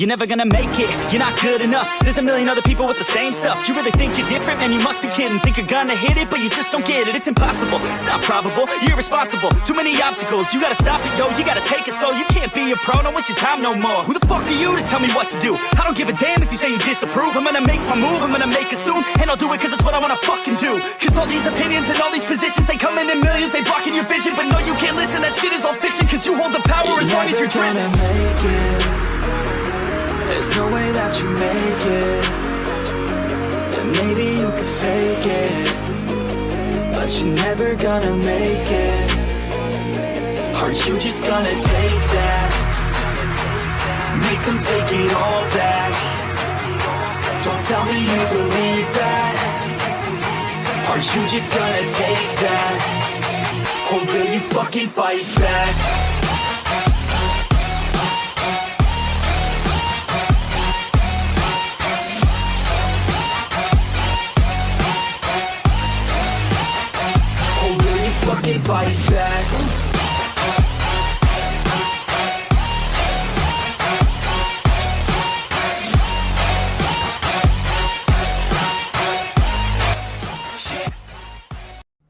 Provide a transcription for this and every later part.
you're never gonna make it. You're not good enough, there's a million other people with the same stuff. You really think you're different? Man, you must be kidding. Think you're gonna hit it, but you just don't get it. It's impossible, it's not probable, you're irresponsible. Too many obstacles, you gotta stop it, yo. You gotta take it slow, you can't be a pro, don't waste your time no more. Who the fuck are you to tell me what to do? I don't give a damn if you say you disapprove. I'm gonna make my move, I'm gonna make it soon, and I'll do it cause it's what I wanna fucking do. Cause all these opinions and all these positions, they come in millions, they blocking your vision. But no, you can't listen, that shit is all fiction. Cause you hold the power as long as you're driven. Make it. There's no way that you make it. And maybe you could fake it, but you're never gonna make it. Are you just gonna take that? Make them take it all back. Don't tell me you believe that. Are you just gonna take that? Or will you fucking fight back? Or will you fucking fight back?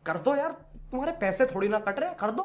कर दो यार, तुम्हारे पैसे थोड़ी ना cut रहे, कर दो।